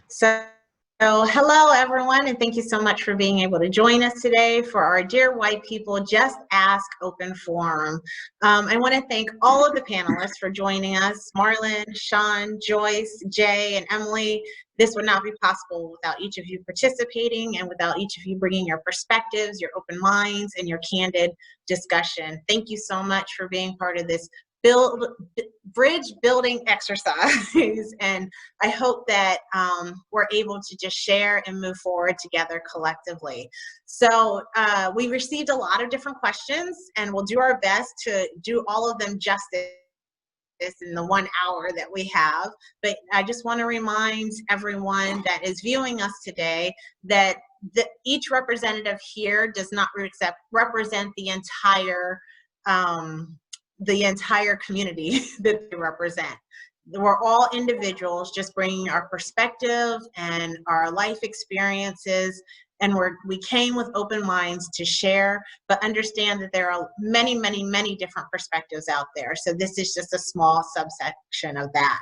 So, hello everyone, and thank you so much for being able to join us today for our Dear White People Just Ask Open Forum. I want to thank all of the panelists for joining us, Marlon, Sean, Joyce, Jay, and Emily. This would not be possible without each of you participating and without each of you bringing your perspectives, your open minds, and your candid discussion. Thank you so much for being part of this bridge building exercise, and I hope that we're able to just share and move forward together collectively. So we received a lot of different questions, and we'll do our best to do all of them justice in the 1 hour that we have. But I just want to remind everyone that is viewing us today that each representative here does not represent the entire community that they represent. We're all individuals just bringing our perspective and our life experiences, and we came with open minds to share, but understand that there are many, many, many different perspectives out there. So this is just a small subsection of that.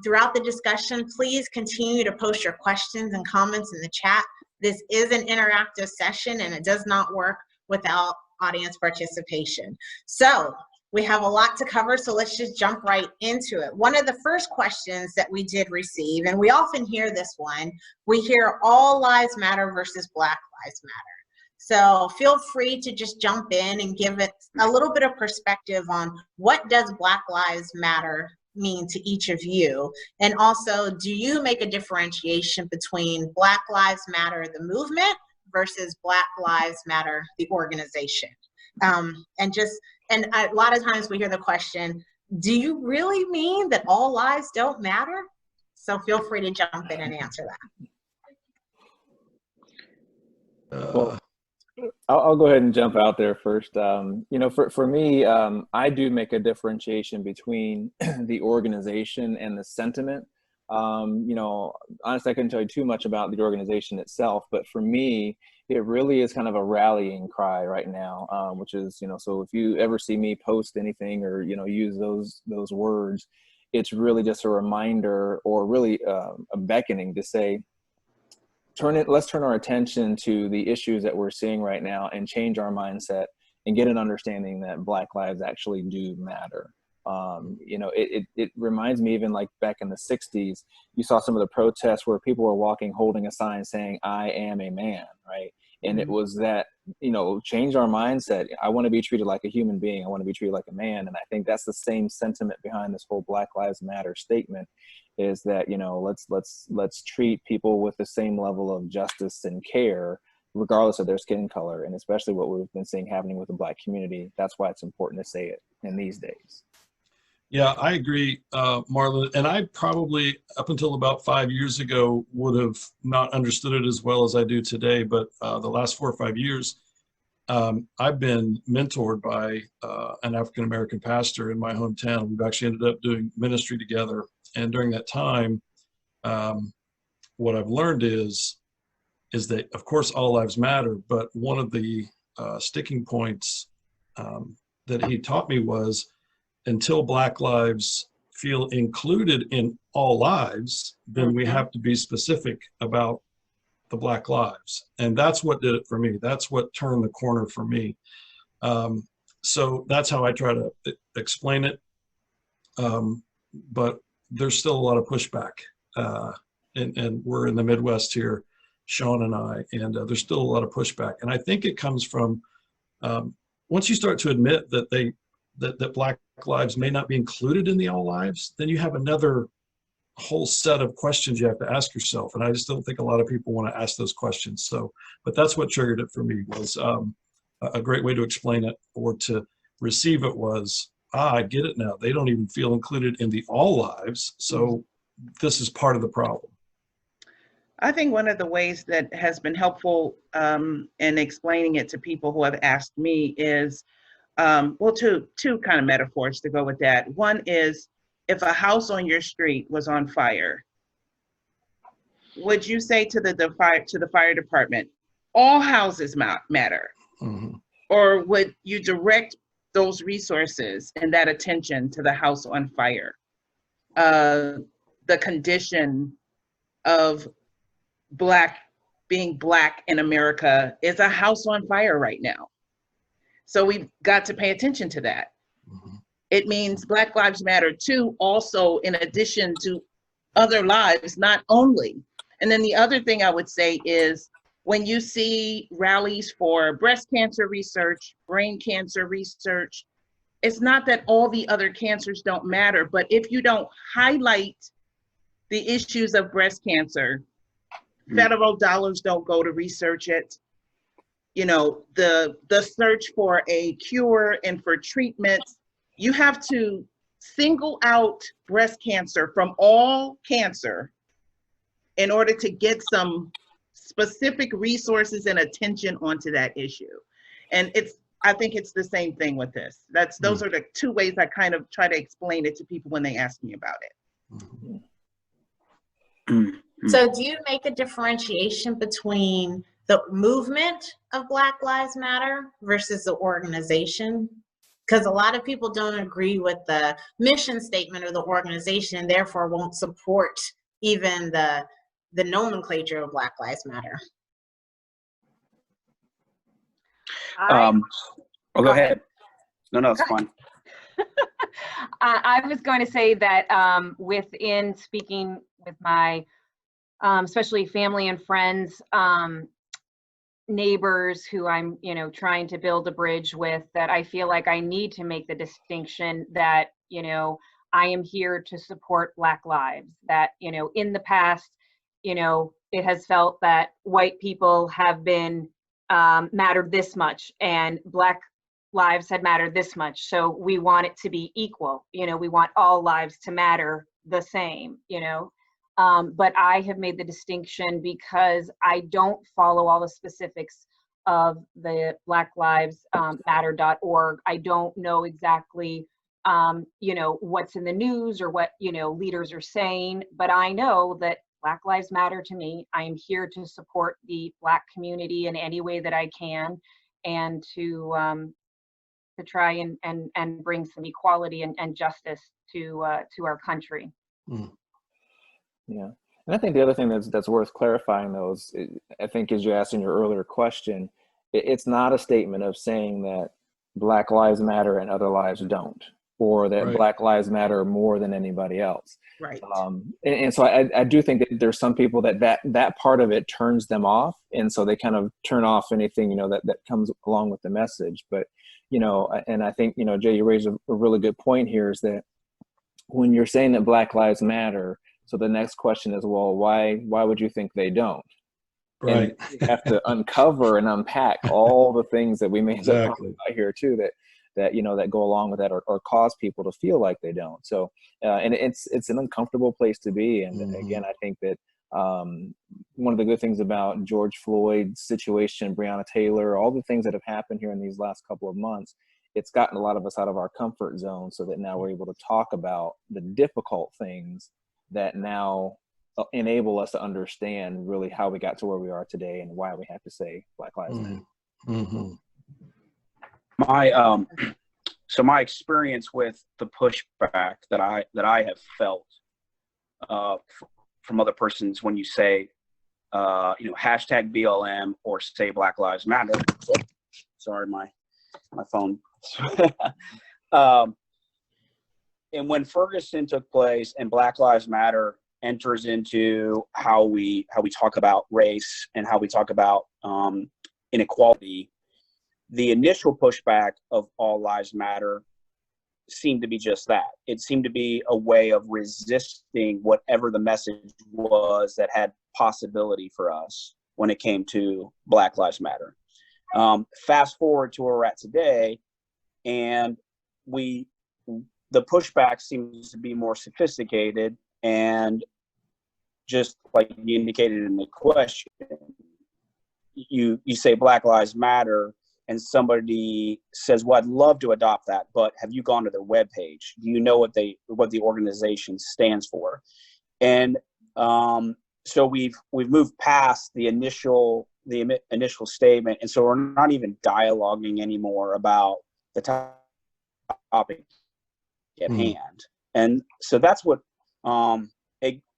Throughout the discussion, please continue to post your questions and comments in the chat. This is an interactive session, and it does not work without audience participation. So we have a lot to cover, so let's just jump right into it. One of the first questions that we did receive, and we often hear this one, we hear all lives matter versus Black Lives Matter. So feel free to just jump in and give it a little bit of perspective on what does Black Lives Matter mean to each of you? And also, do you make a differentiation between Black Lives Matter, the movement, versus Black Lives Matter, the organization? And a lot of times we hear the question, do you really mean that all lives don't matter? So feel free to jump in and answer that. Well, I'll go ahead and jump out there first. You know, for me, I do make a differentiation between the organization and the sentiment. You know, honestly, I couldn't tell you too much about the organization itself, but for me, it really is kind of a rallying cry right now, which is, you know, so if you ever see me post anything or, you know, use those words, it's really just a reminder or really a beckoning to say, let's turn our attention to the issues that we're seeing right now and change our mindset and get an understanding that Black lives actually do matter. You know, it reminds me, even like back in the 60s, you saw some of the protests where people were walking holding a sign saying, "I am a man," right? And it was that, you know, change our mindset. I want to be treated like a human being. I want to be treated like a man. And I think that's the same sentiment behind this whole Black Lives Matter statement, is that, you know, let's treat people with the same level of justice and care, regardless of their skin color, and especially what we've been seeing happening with the Black community. That's why it's important to say it in these days. Yeah, I agree, Marlon. And I probably, up until about 5 years ago, would have not understood it as well as I do today. But the last 4 or 5 years, I've been mentored by an African-American pastor in my hometown. We've actually ended up doing ministry together. And during that time, what I've learned is that, of course, all lives matter. But one of the sticking points that he taught me was, until Black lives feel included in all lives, then we have to be specific about the Black lives. And that's what did it for me. That's what turned the corner for me. So that's how I try to explain it. But there's still a lot of pushback. And we're in the Midwest here, Sean and I, and there's still a lot of pushback. And I think it comes from, once you start to admit that that Black lives may not be included in the all lives, then you have another whole set of questions you have to ask yourself. And I just don't think a lot of people want to ask those questions. So, but that's what triggered it for me, was a great way to explain it or to receive it was, I get it now. They don't even feel included in the all lives. So this is part of the problem. I think one of the ways that has been helpful in explaining it to people who have asked me is, well, two kind of metaphors to go with that. One is, if a house on your street was on fire, would you say to the fire department, all houses matter? Mm-hmm. Or would you direct those resources and that attention to the house on fire, the condition of being Black in America is a house on fire right now. So we've got to pay attention to that. Mhm. It means Black Lives Matter too, also in addition to other lives, not only. And then the other thing I would say is when you see rallies for breast cancer research, brain cancer research, it's not that all the other cancers don't matter, but if you don't highlight the issues of breast cancer, federal dollars don't go to research it. You know, the search for a cure and for treatment, you have to single out breast cancer from all cancer in order to get some specific resources and attention onto that issue. And I think it's the same thing with this. Those are the two ways I kind of try to explain it to people when they ask me about it. So do you make a differentiation between the movement of Black Lives Matter versus the organization? Because a lot of people don't agree with the mission statement of the organization and therefore won't support even the nomenclature of Black Lives Matter. Go ahead. No, it's fine. I was going to say that within speaking with my, especially family and friends, neighbors who I'm, trying to build a bridge with, that I feel like I need to make the distinction that, I am here to support Black lives, that, in the past, it has felt that white people have been mattered this much and Black lives had mattered this much. So we want it to be equal. We want all lives to matter the same, but I have made the distinction because I don't follow all the specifics of the Black Lives Matter.org. I don't know exactly, what's in the news or what, leaders are saying, but I know that Black Lives Matter to me. I am here to support the Black community in any way that I can, and to try and bring some equality and justice to our country. Yeah, and I think the other thing that's worth clarifying, though, is I think, as you asked in your earlier question, it's not a statement of saying that Black lives matter and other lives don't, or that Right. Black lives matter more than anybody else. Right. And so I do think that there's some people that part of it turns them off, and so they kind of turn off anything that comes along with the message. But and I think Jay, you raised a really good point here, is that when you're saying that Black lives matter, so the next question is, well, why would you think they don't? Right. And you have to uncover and unpack all the things that we may have talked about here too, that go along with that, or cause people to feel like they don't. So, and it's an uncomfortable place to be. And again, I think that one of the good things about George Floyd's situation, Breonna Taylor, all the things that have happened here in these last couple of months, it's gotten a lot of us out of our comfort zone, so that now we're able to talk about the difficult things that now enable us to understand really how we got to where we are today and why we have to say Black Lives Matter. My experience with the pushback that I have felt from other persons when you say hashtag BLM or say Black Lives Matter. Sorry, my phone. And when Ferguson took place and Black Lives Matter enters into how we talk about race and how we talk about inequality, the initial pushback of All Lives Matter seemed to be just that. It seemed to be a way of resisting whatever the message was that had possibility for us when it came to Black Lives Matter. Fast forward to where we're at today, and the pushback seems to be more sophisticated, and just like you indicated in the question, you say Black Lives Matter, and somebody says, well, I'd love to adopt that, but have you gone to their webpage? Do you know what the organization stands for? And so we've moved past the initial statement, and so we're not even dialoguing anymore about the topic at hand. And so that's what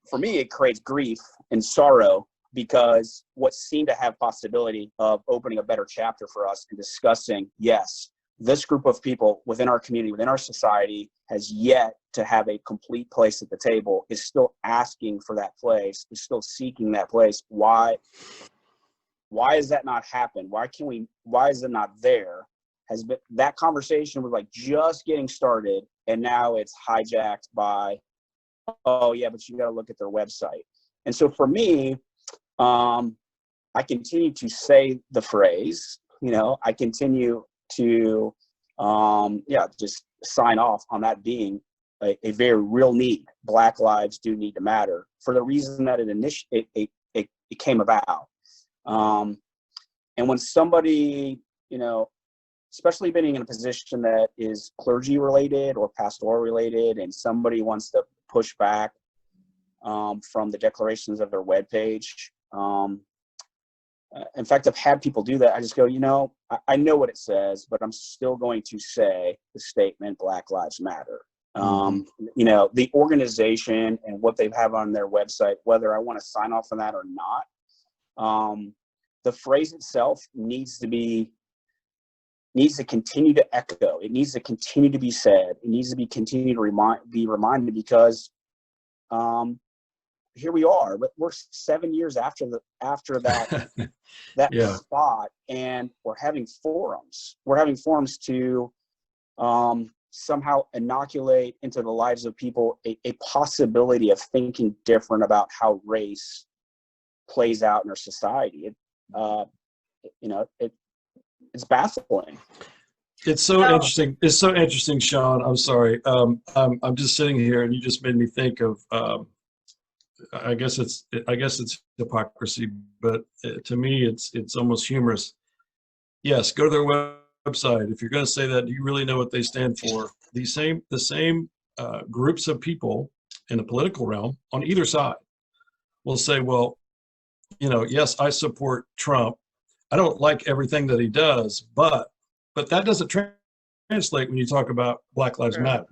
for me, it creates grief and sorrow, because what seemed to have possibility of opening a better chapter for us and discussing, yes, this group of people within our community, within our society, has yet to have a complete place at the table, is still asking for that place, is still seeking that place. Why has that not happened? Why is it not there? Has been, that conversation was like just getting started, and now it's hijacked by, oh yeah, but you got to look at their website. And so for me, I continue to say the phrase, I continue to, just sign off on that being a very real need. Black lives do need to matter for the reason that it came about. And when somebody, especially being in a position that is clergy related or pastoral related, and somebody wants to push back from the declarations of their webpage. In fact, I've had people do that. I just go, I know what it says, but I'm still going to say the statement, Black Lives Matter. The organization and what they have on their website, whether I want to sign off on that or not, the phrase itself needs to continue to echo. It needs to continue to be said. It needs to continue to be reminded, because here we are, but we're 7 years after that spot, and we're having forums. We're having forums to somehow inoculate into the lives of people a possibility of thinking different about how race plays out in our society. It's baffling. It's so interesting. It's so interesting, Sean. I'm sorry. I'm just sitting here, and you just made me think of. I guess it's hypocrisy, but to me, it's almost humorous. Yes, go to their website. If you're going to say that, do you really know what they stand for? The same groups of people in the political realm on either side will say, well, yes, I support Trump. I don't like everything that he does, but that doesn't translate when you talk about Black Lives Matter.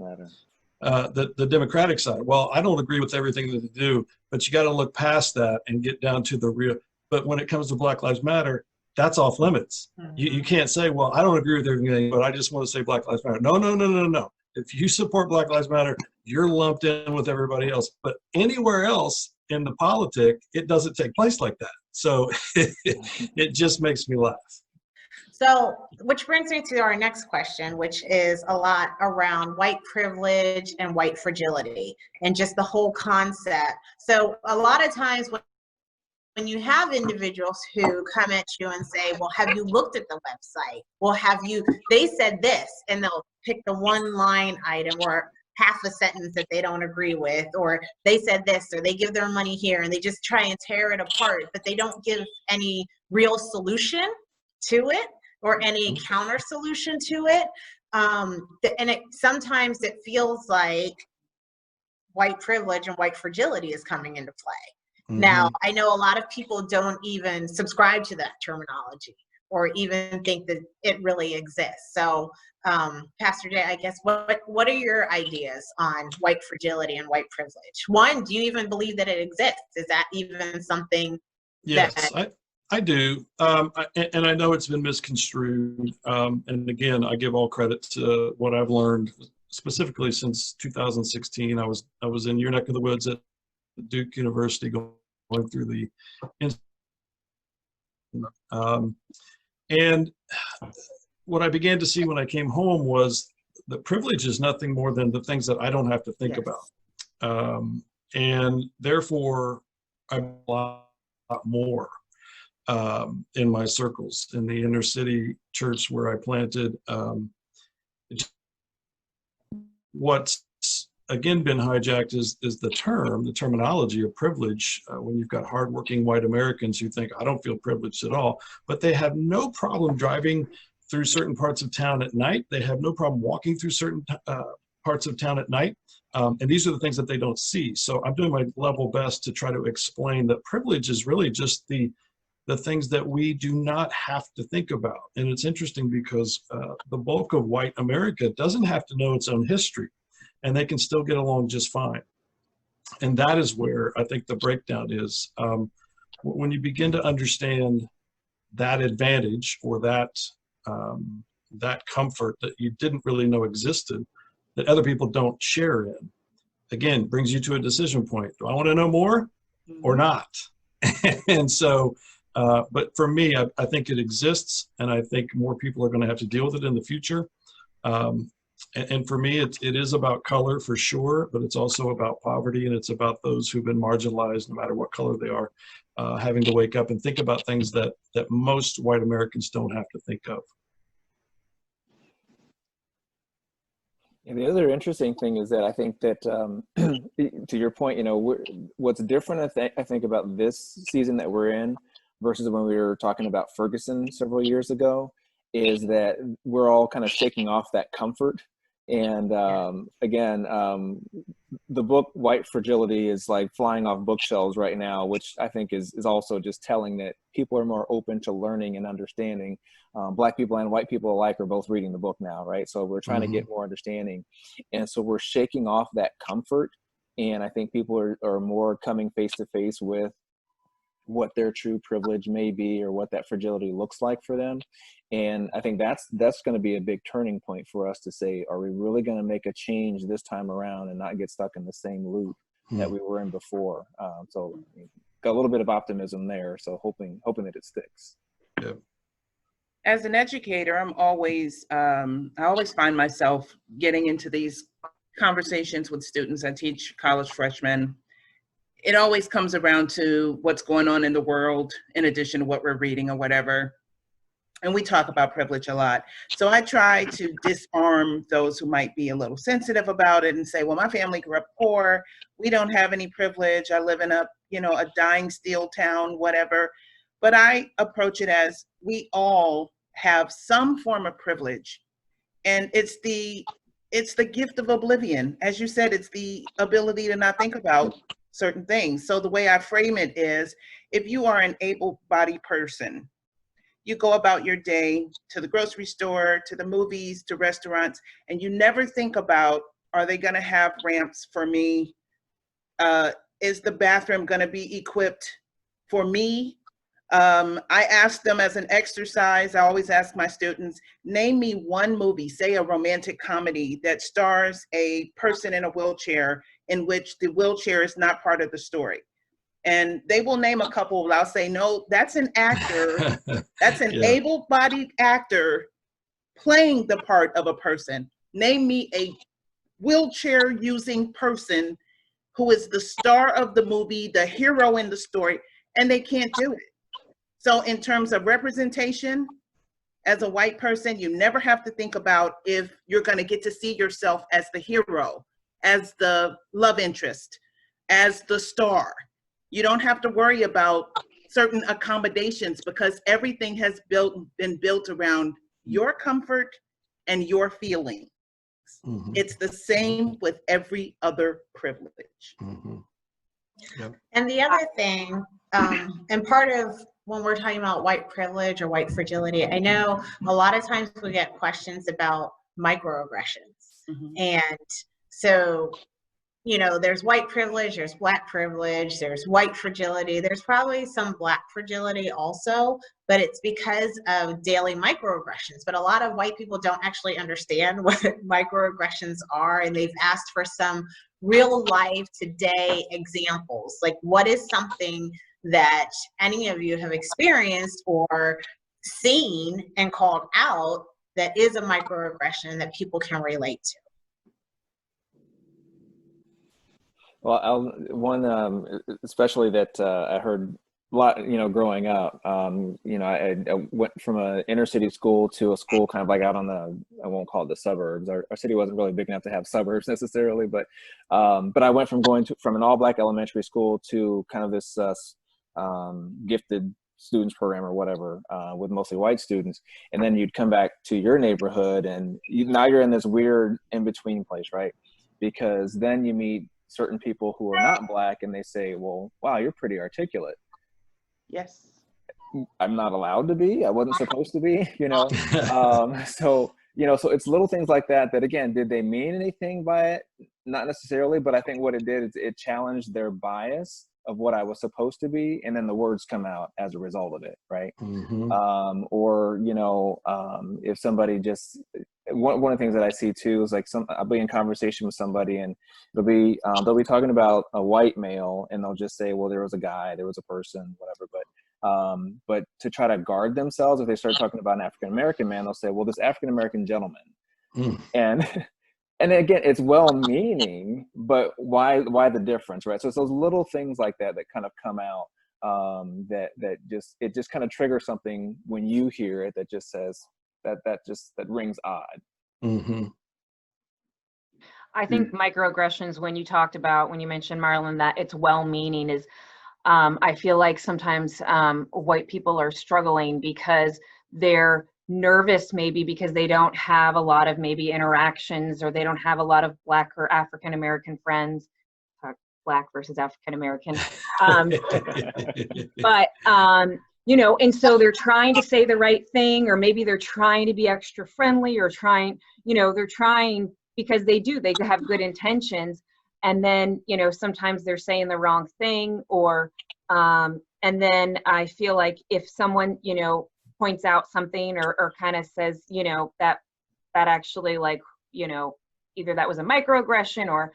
The Democratic side, well, I don't agree with everything that they do, but you got to look past that and get down to the real. But when it comes to Black Lives Matter, that's off limits. You can't say, well, I don't agree with everything, but I just want to say Black Lives Matter. No. If you support Black Lives Matter, you're lumped in with everybody else. But anywhere else in the politic, it doesn't take place like that. So it just makes me laugh. So, which brings me to our next question, which is a lot around white privilege and white fragility and just the whole concept. So a lot of times when you have individuals who come at you and say, well, have you looked at the website? Well, they said this, and they'll pick the one line item or half a sentence that they don't agree with, or they said this, or they give their money here, and they just try and tear it apart, but they don't give any real solution to it or any counter solution to it. And sometimes it feels like white privilege and white fragility is coming into play. Now, I know a lot of people don't even subscribe to that terminology or even think that it really exists. So, Pastor Jay, I guess, what are your ideas on white fragility and white privilege? One, do you even believe that it exists? Is that even something? Yes, I do. And I know it's been misconstrued. And again, I give all credit to what I've learned, specifically since 2016. I was in your neck of the woods at Duke University going through the and what I began to see when I came home was that privilege is nothing more than the things that I don't have to think about. And therefore, I'm a lot more in my circles, in the inner city church where I planted. What's again been hijacked is the terminology of privilege. When you've got hardworking white Americans who think, I don't feel privileged at all, but they have no problem driving through certain parts of town at night. They have no problem walking through certain parts of town at night. And these are the things that they don't see. So I'm doing my level best to try to explain that privilege is really just the things that we do not have to think about. And it's interesting because the bulk of white America doesn't have to know its own history, and they can still get along just fine. And that is where I think the breakdown is. When you begin to understand that advantage or that comfort that you didn't really know existed, that other people don't share in, again, brings you to a decision point. Do I want to know more or not? And so, but for me, I think it exists, and I think more people are going to have to deal with it in the future. And for me, it is about color for sure, but it's also about poverty, and it's about those who've been marginalized, no matter what color they are, having to wake up and think about things that most white Americans don't have to think of. And the other interesting thing is that I think that, to your point, what's different, I think, about this season that we're in versus when we were talking about Ferguson several years ago, is that we're all kind of shaking off that comfort. And again, the book White Fragility is like flying off bookshelves right now, which I think is also just telling that people are more open to learning and understanding. Black people and white people alike are both reading the book now, right? So we're trying to get more understanding. And so we're shaking off that comfort. And I think people are more coming face to face with what their true privilege may be, or what that fragility looks like for them. And I think that's going to be a big turning point for us to say, are we really going to make a change this time around and not get stuck in the same loop that we were in before? So got a little bit of optimism there. So hoping that it sticks. Yeah. As an educator, I always find myself getting into these conversations with students. I teach college freshmen. It always comes around to what's going on in the world in addition to what we're reading or whatever. And we talk about privilege a lot. So I try to disarm those who might be a little sensitive about it and say, well, my family grew up poor. We don't have any privilege. I live in a dying steel town, whatever. But I approach it as we all have some form of privilege. And it's the gift of oblivion. As you said, it's the ability to not think about certain things. So the way I frame it is, if you are an able-bodied person, you go about your day to the grocery store, to the movies, to restaurants, and you never think about, are they gonna have ramps for me? Is the bathroom gonna be equipped for me? I ask them as an exercise, I always ask my students, name me one movie, say a romantic comedy, that stars a person in a wheelchair in which the wheelchair is not part of the story. And they will name a couple, I'll say, no, that's an actor, that's an able-bodied actor playing the part of a person. Name me a wheelchair-using person who is the star of the movie, the hero in the story, and they can't do it. So in terms of representation, as a white person, you never have to think about if you're going to get to see yourself as the hero, as the love interest, as the star. You don't have to worry about certain accommodations, because everything has been built around your comfort and your feelings. It's the same with every other privilege. Yep. And the other thing, and part of when we're talking about white privilege or white fragility, I know a lot of times we get questions about microaggressions. And so, there's white privilege, there's black privilege, there's white fragility, there's probably some black fragility also, but it's because of daily microaggressions. But a lot of white people don't actually understand what microaggressions are, and they've asked for some real life today examples. Like, what is something that any of you have experienced or seen and called out that is a microaggression that people can relate to? Well, especially that I heard a lot, growing up. I went from an inner city school to a school kind of like out on I won't call it the suburbs. Our city wasn't really big enough to have suburbs necessarily, but I went from from an all-black elementary school to kind of this gifted students program or whatever, with mostly white students. And then you'd come back to your neighborhood, and now you're in this weird in-between place, right? Because then you meet certain people who are not black, and they say, well, wow, you're pretty articulate. Yes. I'm not allowed to be. I wasn't supposed to be, So you know, so it's little things like that, that again, did they mean anything by it? Not necessarily, but I think what it did is it challenged their bias of what I was supposed to be, and then the words come out as a result of it, right? Or, you know, if somebody just, one of the things that I see too is like I'll be in conversation with somebody and they'll be talking about a white male, and they'll just say, well, there was a guy, there was a person, whatever, but to try to guard themselves, if they start talking about an African-American man, they'll say, well, this African-American gentleman. And again, it's well-meaning, but why the difference, right? So it's those little things like that that kind of come out, that just kind of triggers something when you hear it, that just says that rings odd. I think microaggressions, when you mentioned, Marlon, that it's well-meaning, is I feel like sometimes white people are struggling because they're nervous, maybe because they don't have a lot of maybe interactions, or they don't have a lot of Black or African American friends. Black versus African American. But you know, and so they're trying to say the right thing, or maybe they're trying to be extra friendly, or they're trying because they have good intentions, and then, you know, sometimes they're saying the wrong thing, or and then I feel like if someone, you know, points out something, or kind of says, you know, that actually, like, you know, either that was a microaggression, or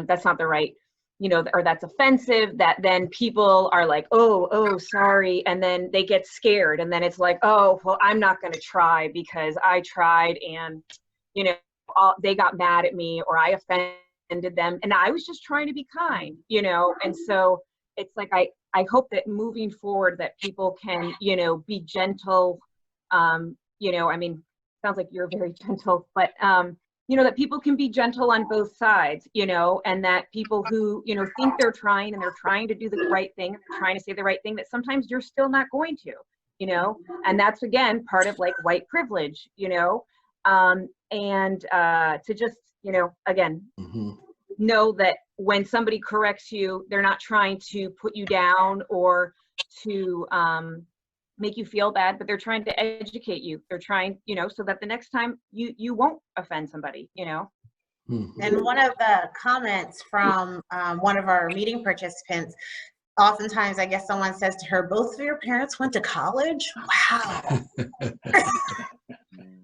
that's not the right, you know, or that's offensive, that then people are like, oh, sorry. And then they get scared. And then it's like, oh, well, I'm not going to try because I tried, and, you know, they got mad at me, or I offended them. And I was just trying to be kind, you know? And so it's like, I hope that moving forward that people can, you know, be gentle. You know, I mean, sounds like you're very gentle, but, you know, that people can be gentle on both sides, you know, and that people who, you know, think they're trying, and they're trying to do the right thing, they're trying to say the right thing, that sometimes you're still not going to, you know, and that's, again, part of like white privilege, you know, and to just, you know, again, know that when somebody corrects you, they're not trying to put you down or to make you feel bad, but they're trying to educate you. They're trying, you know, so that the next time you won't offend somebody, you know. And one of the comments from one of our meeting participants, oftentimes I guess someone says to her, both of your parents went to college? Wow.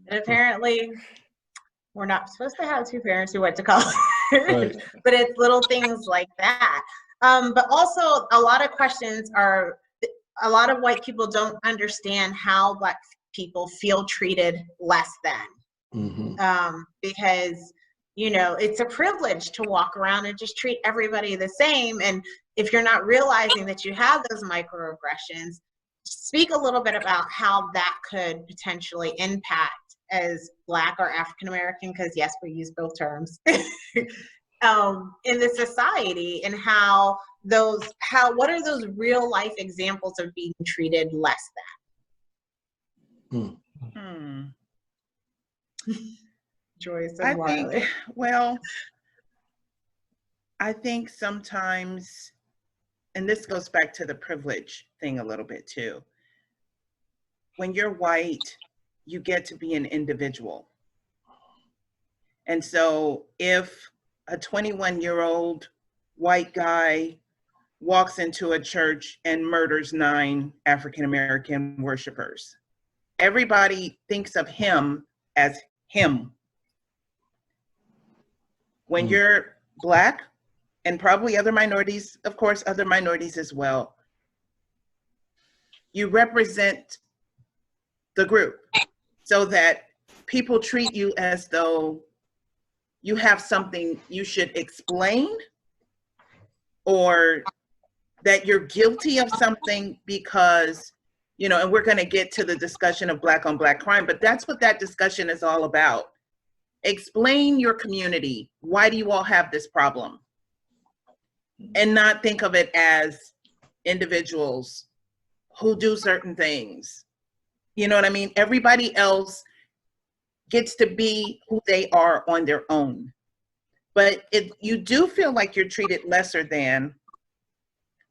And apparently we're not supposed to have two parents who went to college. Right. But it's little things like that. But also a lot of questions are, a lot of white people don't understand how Black people feel treated less than. Because, you know, it's a privilege to walk around and just treat everybody the same. And if you're not realizing that you have those microaggressions, speak a little bit about how that could potentially impact as Black or African American, because yes, we use both terms, in the society, and what are those real life examples of being treated less than? Joyce and Marley. I think sometimes, and this goes back to the privilege thing a little bit too, when you're white, you get to be an individual. And so if a 21-year-old white guy walks into a church and murders 9 African-American worshipers, everybody thinks of him as him. When you're Black, and probably other minorities, of course, other minorities as well, you represent the group, so that people treat you as though you have something you should explain, or that you're guilty of something because, you know, and we're going to get to the discussion of Black on Black crime, but that's what that discussion is all about. Explain your community. Why do you all have this problem? And not think of it as individuals who do certain things. You know what I mean? Everybody else gets to be who they are on their own. But you do feel like you're treated lesser than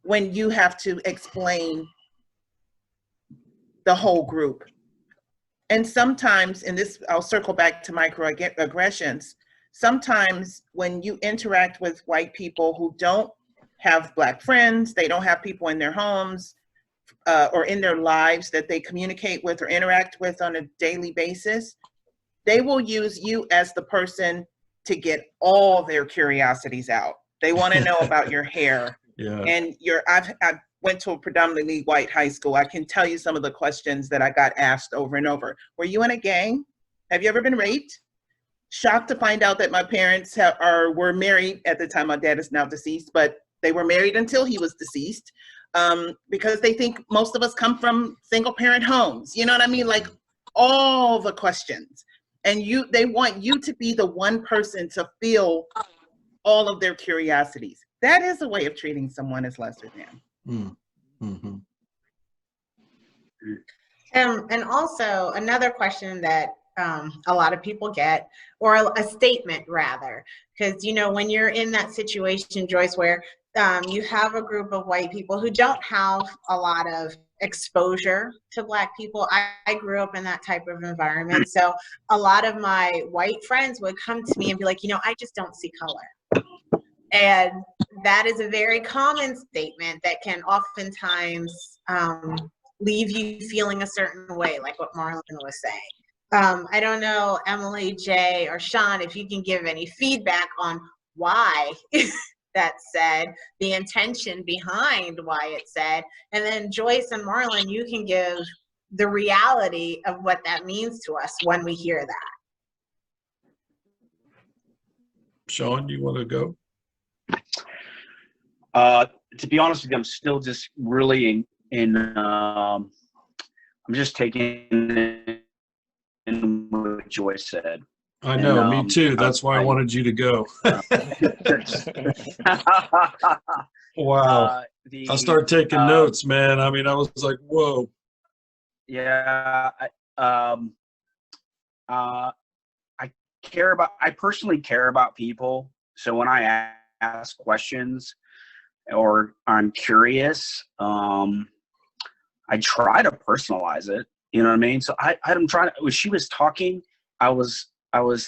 when you have to explain the whole group. And sometimes, and this, I'll circle back to microaggressions. Sometimes when you interact with white people who don't have Black friends, they don't have people in their homes or in their lives that they communicate with or interact with on a daily basis, they will use you as the person to get all their curiosities out. They want to know about your hair. Yeah. And I've went to a predominantly white high school. I can tell you some of the questions that I got asked over and over. Were you in a gang? Have you ever been raped? Shocked to find out that my parents were married at the time. My dad is now deceased, but they were married until he was deceased, because they think most of us come from single parent homes. You know what I mean? Like all the questions. And they want you to be the one person to feel all of their curiosities. That is a way of treating someone as lesser than. Mm-hmm. And also another question that a lot of people get, or a statement rather, because, you know, when you're in that situation, Joyce, where you have a group of white people who don't have a lot of exposure to Black people. I grew up in that type of environment. So a lot of my white friends would come to me and be like, you know, I just don't see color. And that is a very common statement that can oftentimes leave you feeling a certain way, like what Marlon was saying. I don't know, Emily, Jay, or Sean, if you can give any feedback on why that's said, the intention behind why it's said, and then Joyce and Marlon, you can give the reality of what that means to us when we hear that. Sean, you want to go? To be honest with you, I'm still just really I'm just taking in what Joyce said. I know, And, me too. That's why I wanted you to go. Wow. I started taking notes, man. I mean, I was like, whoa. Yeah. I personally care about people. So when I ask questions or I'm curious, I try to personalize it. You know what I mean? So I'm trying to, when she was talking, I was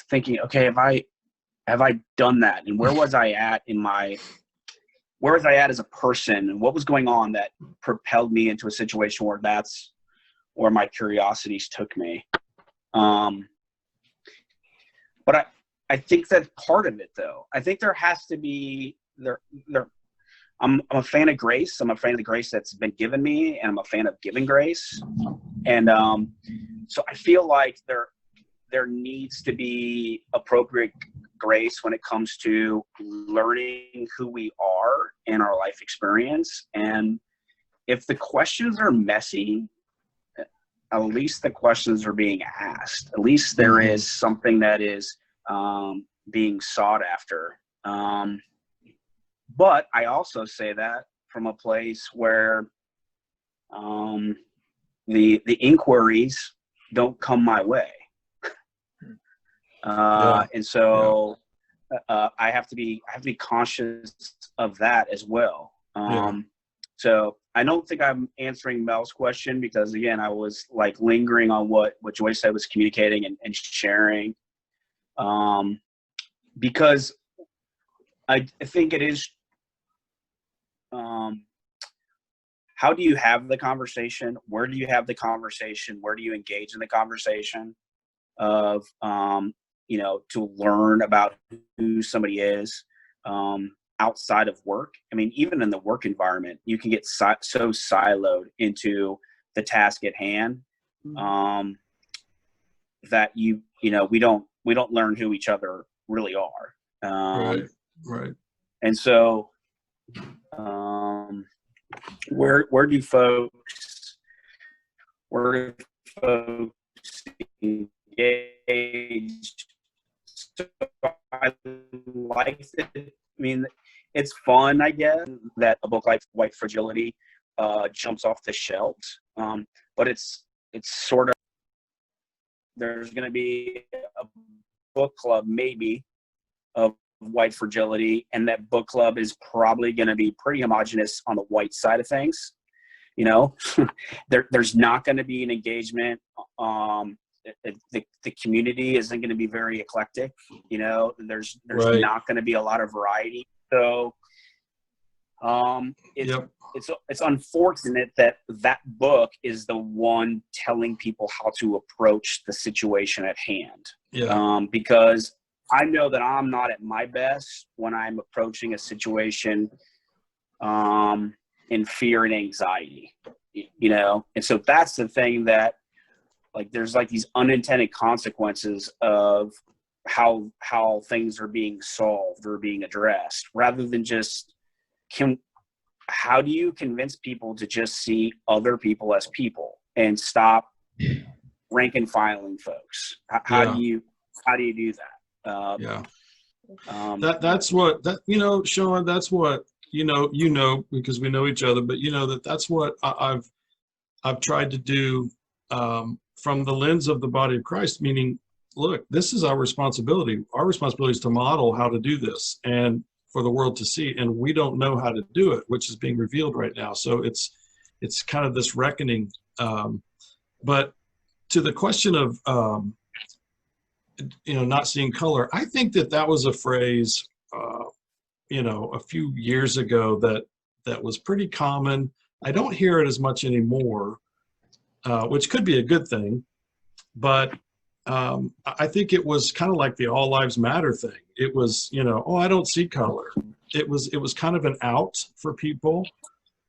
thinking, okay, have I done that? And where was I at as a person, and what was going on that propelled me into a situation where that's where my curiosities took me. But I think that's part of it, though. I think there has to be I'm a fan of grace. I'm a fan of the grace that's been given me, and I'm a fan of giving grace. And so I feel like there needs to be appropriate grace when it comes to learning who we are in our life experience. And if the questions are messy, at least the questions are being asked. At least there is something that is being sought after. But I also say that from a place where the inquiries don't come my way. And so I have to be conscious of that as well. So I don't think I'm answering Mel's question, because again, I was like lingering on what Joyce said, was communicating and sharing. Because I think it is, how do you have the conversation? Where do you have the conversation? Where do you engage in the conversation of, to learn about who somebody is outside of work? I mean, even in the work environment, you can get so siloed into the task at hand that we don't learn who each other really are. Right. And so, where do folks engage? So I like it. I mean, it's fun, I guess, that a book like White Fragility jumps off the shelves. But it's sort of, there's going to be a book club maybe of White Fragility, and that book club is probably going to be pretty homogenous on the white side of things. There's not going to be an engagement the community isn't going to be very eclectic. You know, there's Right. not going to be a lot of variety. So it's unfortunate that book is the one telling people how to approach the situation at hand. Yeah. Because I know that I'm not at my best when I'm approaching a situation in fear and anxiety, you know? And so that's the thing that, like, there's like these unintended consequences of how things are being solved or being addressed, rather than just how do you convince people to just see other people as people and stop rank and filing folks? How do you do that? That's what you know, Sean, that's what you know because we know each other, but you know that's what I've tried to do from the lens of the body of Christ, meaning, look, this is our responsibility. Our responsibility is to model how to do this and for the world to see, and we don't know how to do it, which is being revealed right now. So it's kind of this reckoning. But to the question of not seeing color, I think that was a phrase a few years ago that was pretty common. I don't hear it as much anymore, which could be a good thing, but I think it was kind of like the all lives matter thing. It was, oh, I don't see color. It was kind of an out for people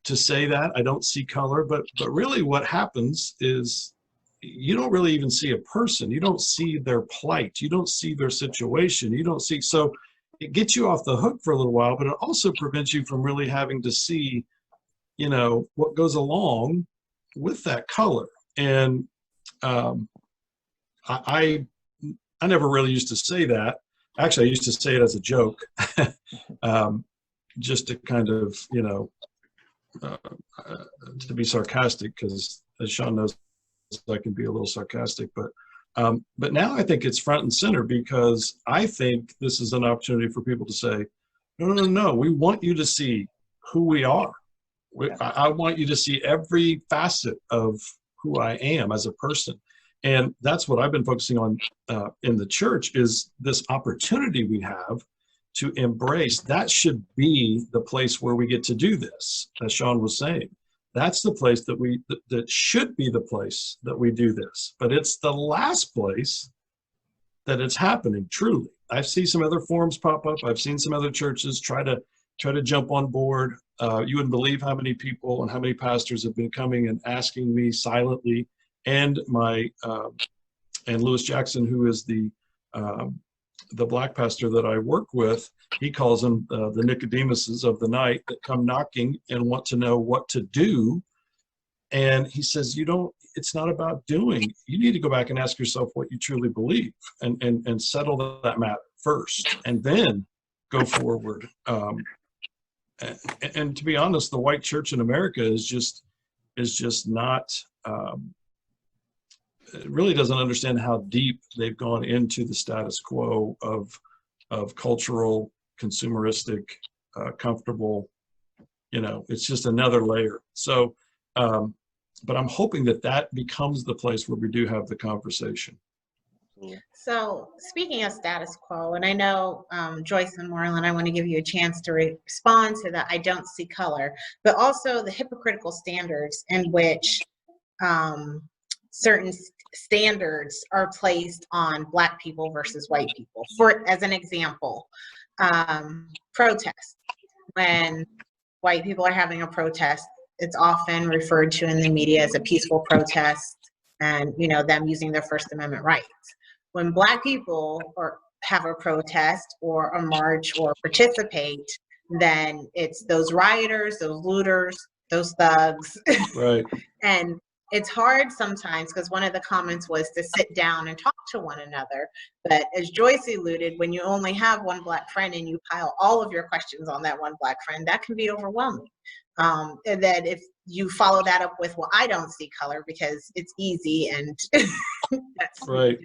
to say that, I don't see color, but really what happens is you don't really even see a person. You don't see their plight. You don't see their situation. You don't see, so it gets you off the hook for a little while, but it also prevents you from really having to see, what goes along with that color. And I never really used to say that. Actually, I used to say it as a joke, just to kind of, to be sarcastic, because as Sean knows, I can be a little sarcastic, but now I think it's front and center, because I think this is an opportunity for people to say, no, we want you to see who we are. I want you to see every facet of who I am as a person. And that's what I've been focusing on in the church, is this opportunity we have to embrace. That should be the place where we get to do this, as Sean was saying. That's the place that should be the place that we do this. But it's the last place that it's happening, truly. I see some other forums pop up. I've seen some other churches try to jump on board. You wouldn't believe how many people and how many pastors have been coming and asking me silently, and and Lewis Jackson, who is the black pastor that I work with, he calls them the Nicodemuses of the night, that come knocking and want to know what to do. And he says, it's not about doing. You need to go back and ask yourself what you truly believe, and settle that matter first, and then go forward. And to be honest, the white church in America is just not, it really doesn't understand how deep they've gone into the status quo of cultural, consumeristic, comfortable, it's just another layer. So, but I'm hoping that becomes the place where we do have the conversation. So speaking of status quo, and I know Joyce and Marlon, I want to give you a chance to respond to that. I don't see color, but also the hypocritical standards in which certain standards are placed on Black people versus white people. As an example, protest. When white people are having a protest, it's often referred to in the media as a peaceful protest, and them using their First Amendment rights. When Black people have a protest or a march or participate, then it's those rioters, those looters, those thugs. Right. And it's hard sometimes, because one of the comments was to sit down and talk to one another. But as Joyce alluded, when you only have one Black friend and you pile all of your questions on that one Black friend, that can be overwhelming. And then if you follow that up with, well, I don't see color because it's easy, and that's right.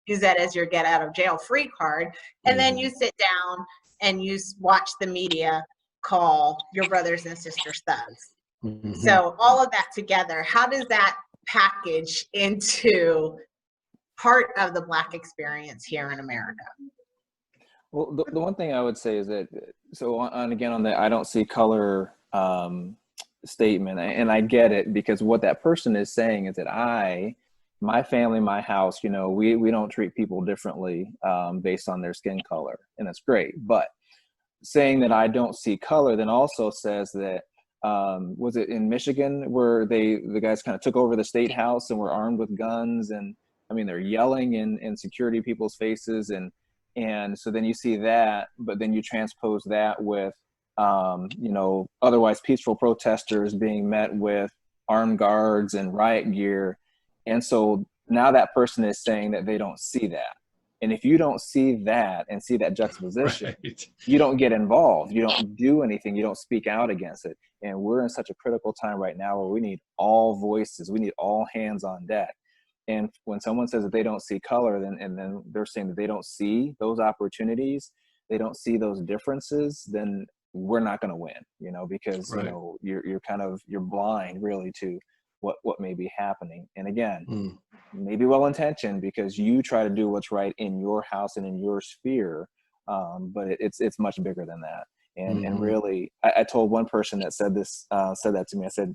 Use that as your get out of jail free card. And then you sit down and you watch the media call your brothers and sisters thugs. Mm-hmm. So all of that together, how does that package into part of the Black experience here in America. Well, the one thing I would say is that, so again, on the I don't see color statement, and I get it, because what that person is saying is that my family, my house, you know, we don't treat people differently based on their skin color, and that's great. But saying that I don't see color then also says that, was it in Michigan where the guys kind of took over the state house and were armed with guns, and I mean, they're yelling in security people's faces, and so then you see that, but then you transpose that with, you know, otherwise peaceful protesters being met with armed guards and riot gear. And so now that person is saying that they don't see that. And if you don't see that and see that juxtaposition, Right. you don't get involved. You don't do anything. You don't speak out against it. And we're in such a critical time right now where we need all voices. We need all hands on deck. And when someone says that they don't see color, then they're saying that they don't see those opportunities, they don't see those differences, then we're not going to win, you know, because Right. you know, you're blind really to what may be happening. And again, maybe well-intentioned because you try to do what's right in your house and in your sphere, but it's much bigger than that. And really, I told one person that said that to me. I said,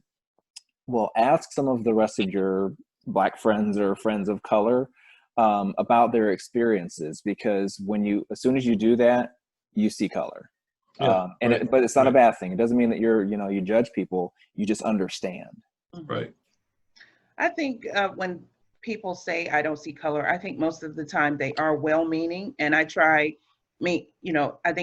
well, ask some of the rest of your Black friends or friends of color about their experiences, because as soon as you do that, you see color. Yeah, but it's not a bad thing. It doesn't mean that you judge people. You just understand. Right. I think when people say I don't see color, I think most of the time they are well-meaning, and I think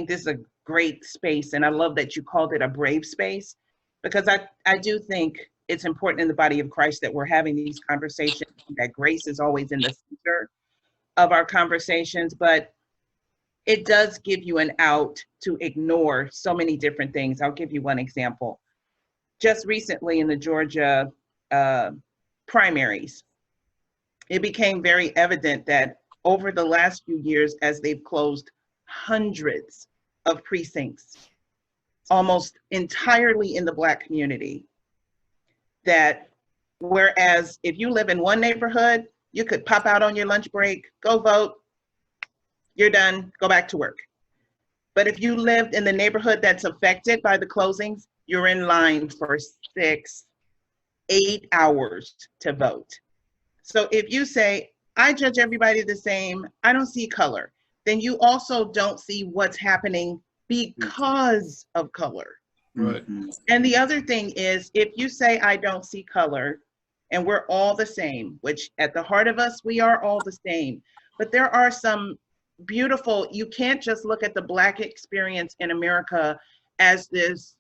this is a great space, and I love that you called it a brave space, because I do think it's important in the body of Christ that we're having these conversations, that grace is always in the center of our conversations, but it does give you an out to ignore so many different things. I'll give you one example. Just recently in the Georgia primaries, it became very evident that over the last few years, as they've closed hundreds of precincts, almost entirely in the Black community, that whereas if you live in one neighborhood, you could pop out on your lunch break, go vote, you're done, go back to work. But if you lived in the neighborhood that's affected by the closings, you're in line for 6, 8 hours to vote. So if you say, I judge everybody the same, I don't see color, then you also don't see what's happening because of color. Right. And the other thing is, if you say, I don't see color, and we're all the same, which at the heart of us, we are all the same, but there are some beautiful, you can't just look at the Black experience in America as this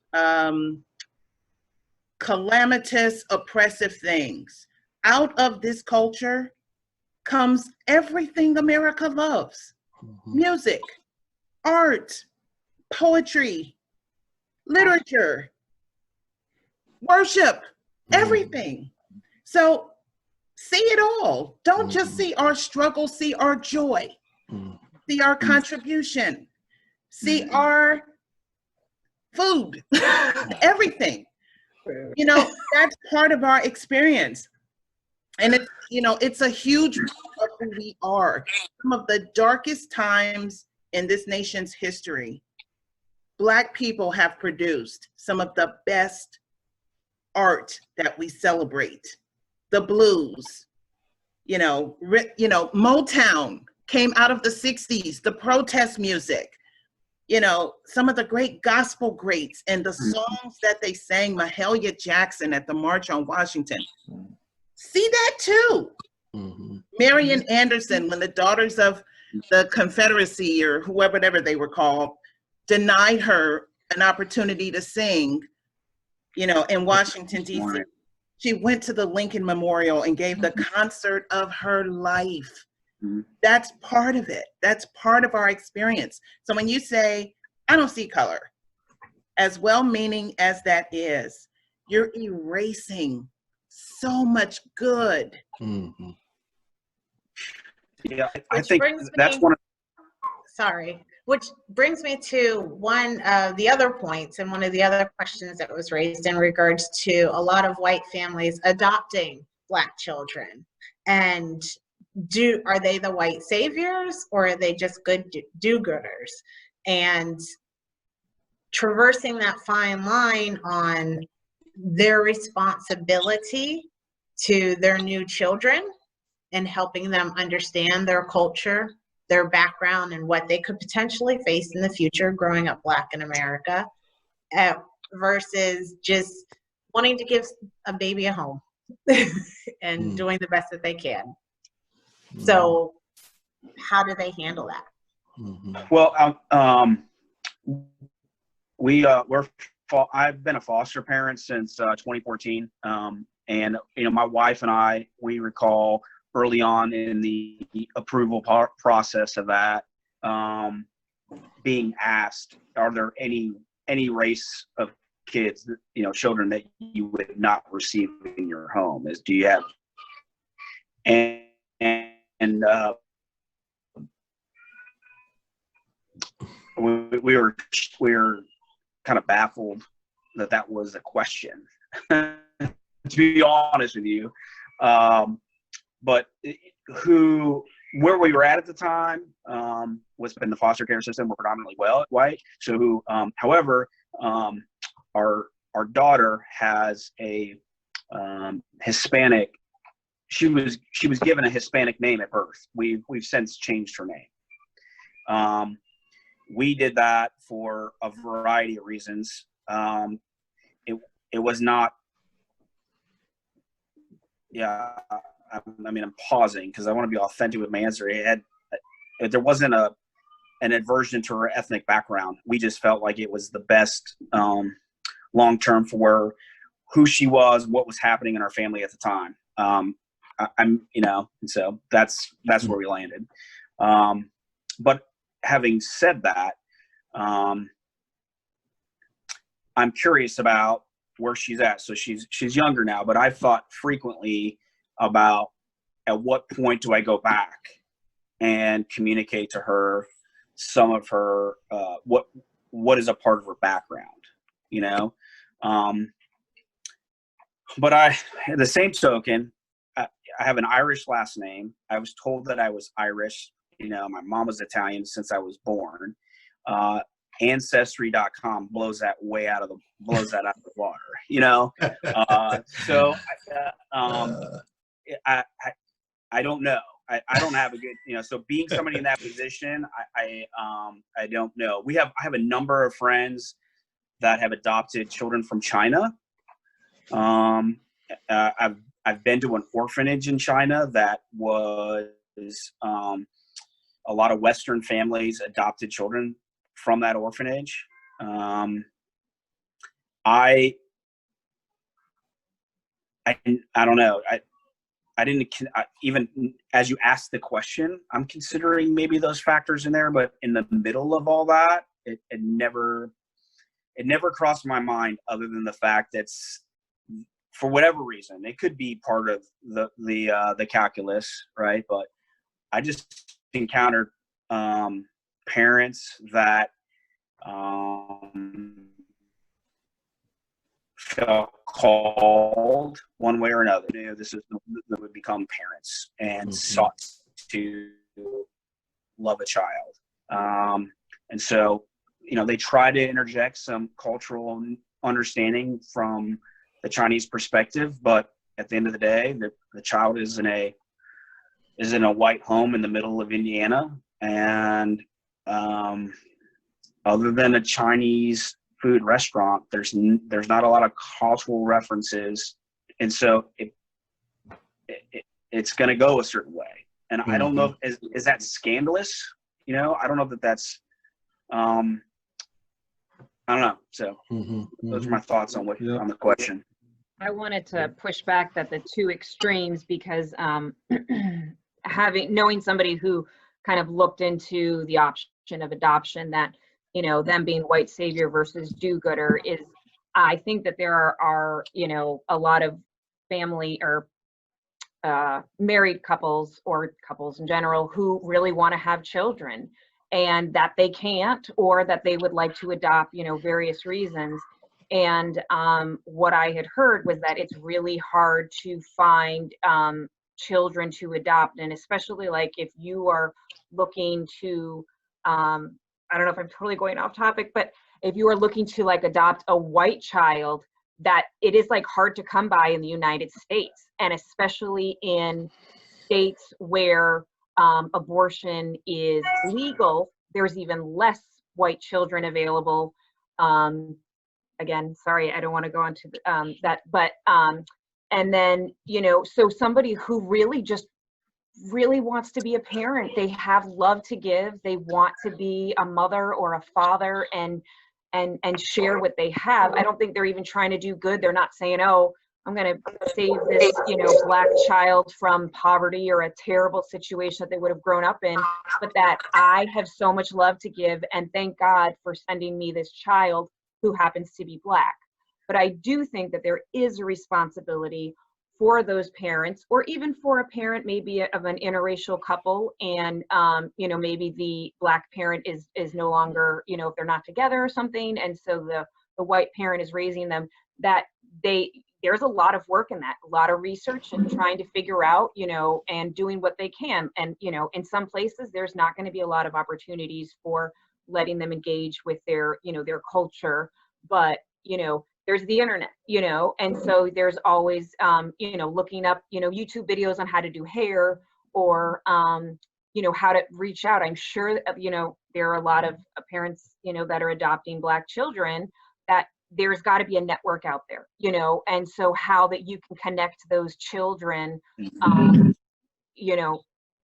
calamitous, oppressive things. Out of this culture comes everything America loves. Music, art, poetry, literature, worship, everything. So see it all. Don't just see our struggle, see our joy, see our contribution, see our food, everything. You know, that's part of our experience. And it's, it's a huge part of who we are. Some of the darkest times in this nation's history, Black people have produced some of the best art that we celebrate. The blues, Motown came out of the 60s, the protest music, some of the great gospel greats and the songs that they sang, Mahalia Jackson at the March on Washington. See that too. Marian Anderson, when the Daughters of the Confederacy or whatever they were called, denied her an opportunity to sing, in Washington, D.C. She went to the Lincoln Memorial and gave the concert of her life. That's part of it. That's part of our experience. So when you say, I don't see color, as well-meaning as that is, you're erasing so much good. Yeah, I think that's one of. Sorry, which brings me to one of the other points and one of the other questions that was raised in regards to a lot of white families adopting Black children. And are they the white saviors, or are they just good do-gooders? And traversing that fine line on their responsibility to their new children and helping them understand their culture, their background, and what they could potentially face in the future growing up Black in America, versus just wanting to give a baby a home and doing the best that they can. So how do they handle that? Well, I've been a foster parent since 2014, and my wife and I, we recall early on in the approval process of that, being asked, are there any race of kids, children that you would not receive in your home? Do you have, and we were kind of baffled that was a question, to be honest with you. But where we were at the time was in the foster care system. We're predominantly white. So, however, our daughter has a Hispanic. She was given a Hispanic name at birth. We've since changed her name. We did that for a variety of reasons. It was not. Yeah, I'm pausing because I want to be authentic with my answer. There wasn't an aversion to her ethnic background. We just felt like it was the best long term for who she was, what was happening in our family at the time. And so that's where we landed. But having said that, I'm curious about where she's at. So she's younger now, but I've thought frequently about at what point do I go back and communicate to her some of her what is a part of her background, but at the same token, I have an Irish last name. I was told that I was Irish. My mom was Italian since I was born. Ancestry.com blows that out of the water, so I don't know. I don't have a good, so being somebody in that position, I don't know. I have a number of friends that have adopted children from China. I've been to an orphanage in China that was a lot of Western families adopted children from that orphanage. I don't know. I didn't even, as you asked the question, I'm considering maybe those factors in there, but in the middle of all that, it never crossed my mind, other than the fact that for whatever reason, it could be part of the calculus, right? But I just encountered parents that felt called one way or another. This is that would become parents and sought to love a child. And so, they try to interject some cultural understanding from the Chinese perspective, but at the end of the day, the child is in a white home in the middle of Indiana, and other than a Chinese food restaurant, there's not a lot of cultural references, and so it's going to go a certain way. And I don't know, is that scandalous? I don't know that that's I don't know. So those are my thoughts on on the question. I wanted to push back that the two extremes, because knowing somebody who kind of looked into the option of adoption, that them being white savior versus do-gooder, is I think that there are a lot of family or married couples or couples in general who really want to have children, and that they can't, or that they would like to adopt, various reasons. And what I had heard was that it's really hard to find children to adopt, and especially like if you are looking to, I don't know if I'm totally going off topic, but if you are looking to like adopt a white child, that it is like hard to come by in the United States, and especially in states where abortion is legal, there's even less white children available. Again, sorry, I don't want to go into that, but and then, you know, so somebody who really just really wants to be a parent, they have love to give, they want to be a mother or a father and share what they have. I don't think they're even trying to do good. They're not saying, oh, I'm going to save this, you know, Black child from poverty or a terrible situation that they would have grown up in, but that I have so much love to give, and thank God for sending me this child who happens to be Black. But I do think that there is a responsibility for those parents, or even for a parent maybe of an interracial couple, and you know, maybe the Black parent is no longer, you know, if they're not together or something, and so the white parent is raising them, that there's a lot of work in that, a lot of research and trying to figure out, you know, and doing what they can. And, you know, in some places, there's not going to be a lot of opportunities for letting them engage with their, you know, their culture. But, you know, there's the internet, you know, and so there's always, you know, looking up, you know, YouTube videos on how to do hair, or, you know, how to reach out. I'm sure, you know, there are a lot of parents, you know, that are adopting Black children, that there's got to be a network out there, you know, and so how that you can connect those children, you know,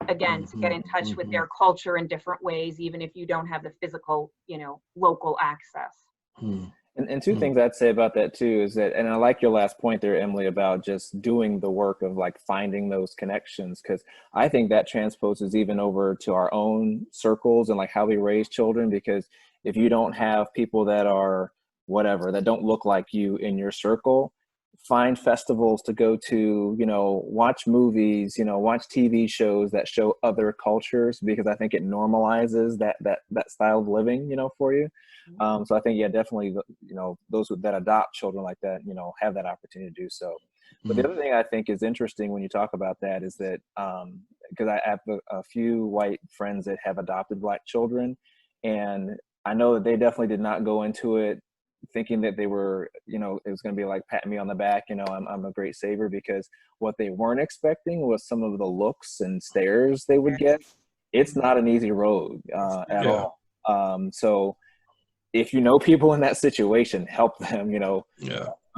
again, to get in touch with their culture in different ways, even if you don't have the physical, you know, local access. And two things I'd say about that too is that, and I like your last point there, Emily, about just doing the work of like finding those connections, because I think that transposes even over to our own circles and like how we raise children. Because if you don't have people that are whatever, that don't look like you in your circle, find festivals to go to, you know, watch movies, you know, watch TV shows that show other cultures, because I think it normalizes that style of living, you know, for you. So I think, yeah, definitely, you know, those that adopt children like that, you know, have that opportunity to do so. But the other thing I think is interesting when you talk about that is that, because I have a few white friends that have adopted Black children, and I know that they definitely did not go into it thinking that they were, you know, it was going to be like patting me on the back, you know, I'm a great saver, because what they weren't expecting was some of the looks and stares they would get. It's not an easy road at all. So if you know people in that situation, help them, you know,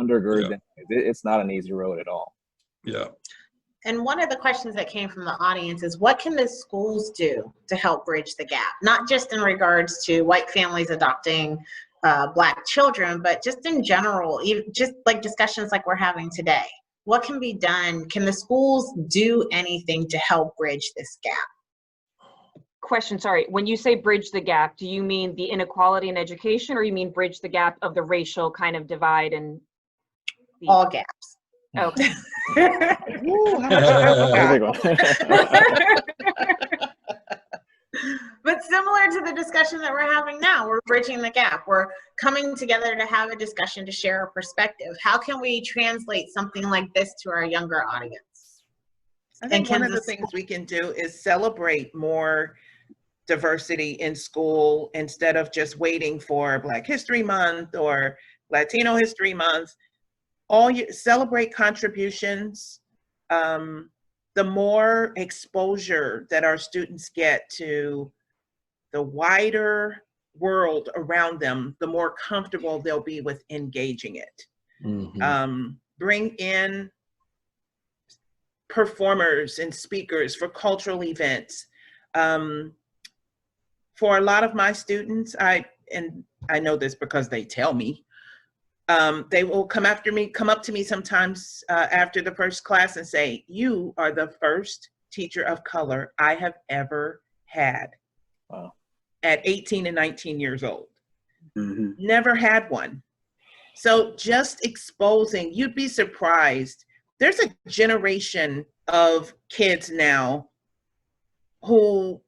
undergird them. It's not an easy road at all. Yeah. And one of the questions that came from the audience is, what can the schools do to help bridge the gap? Not just in regards to white families adopting Black children, but just in general, even just like discussions like we're having today. What can be done? Can the schools do anything to help bridge this gap? Question, sorry, when you say bridge the gap, do you mean the inequality in education, or you mean bridge the gap of the racial kind of divide? And all gaps. Okay. Ooh, how much But similar to the discussion that we're having now, we're bridging the gap. We're coming together to have a discussion, to share a perspective. How can we translate something like this to our younger audience? I think one of the things we can do is celebrate more diversity in school, instead of just waiting for Black History Month or Latino History Month. Celebrate contributions. The more exposure that our students get to the wider world around them, the more comfortable they'll be with engaging it. Bring in performers and speakers for cultural events. For a lot of my students, I know this because they tell me, they will come up to me sometimes after the first class and say, "You are the first teacher of color I have ever had." Wow. At 18 and 19 years old. Never had one. So just exposing, you'd be surprised. There's a generation of kids now who,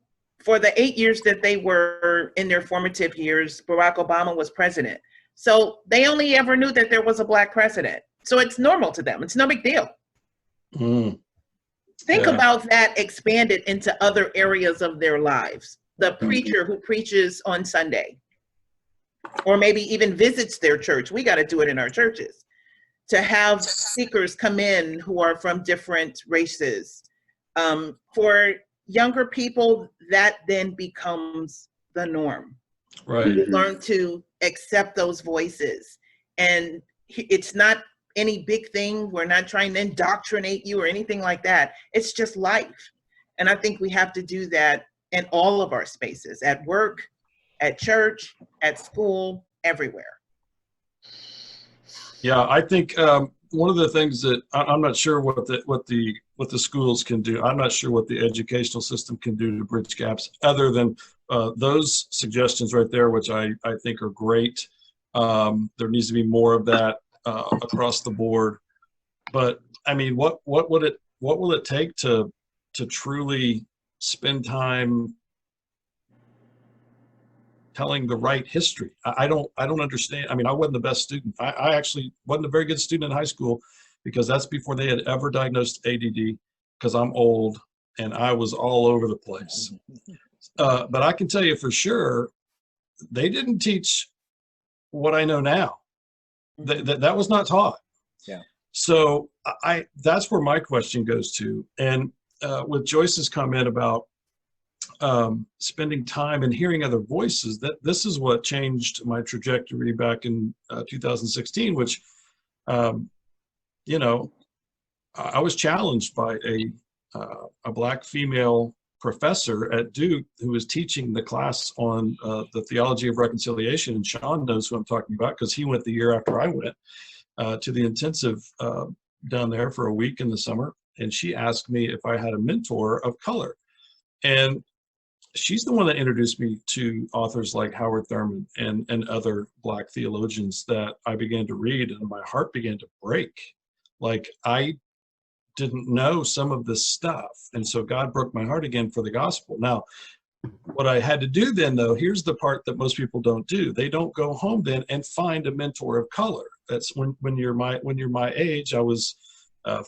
for the 8 years that they were in their formative years, Barack Obama was president. So they only ever knew that there was a Black president. So it's normal to them. It's no big deal. Think Yeah. about that expanded into other areas of their lives. The preacher who preaches on Sunday, or maybe even visits their church. We got to do it in our churches. To have speakers come in who are from different races. For younger people, that then becomes the norm. Right. You learn to accept those voices. And it's not any big thing. We're not trying to indoctrinate you or anything like that. It's just life. And I think we have to do that in all of our spaces, at work, at church, at school, everywhere. Yeah, I think one of the things that I'm not sure what the schools can do. I'm not sure what the educational system can do to bridge gaps, other than those suggestions right there, which I think are great. There needs to be more of that across the board. But I mean, what will it take to truly spend time telling the right history? I don't understand. I mean, I wasn't the best student. I actually wasn't a very good student in high school, because that's before they had ever diagnosed ADD, because I'm old and I was all over the place. But I can tell you for sure, they didn't teach what I know now. That was not taught. Yeah. So that's where my question goes to. And with Joyce's comment about spending time and hearing other voices, that this is what changed my trajectory back in 2016, which, you know, I was challenged by a Black female professor at Duke who was teaching the class on the theology of reconciliation. And Sean knows who I'm talking about, because he went the year after I went to the intensive down there for a week in the summer. And she asked me if I had a mentor of color. And she's the one that introduced me to authors like Howard Thurman and other Black theologians that I began to read, and my heart began to break. Like, I didn't know some of this stuff. And so God broke my heart again for the gospel. Now, what I had to do then, though, here's the part that most people don't do. They don't go home then and find a mentor of color. That's when you're my age. I was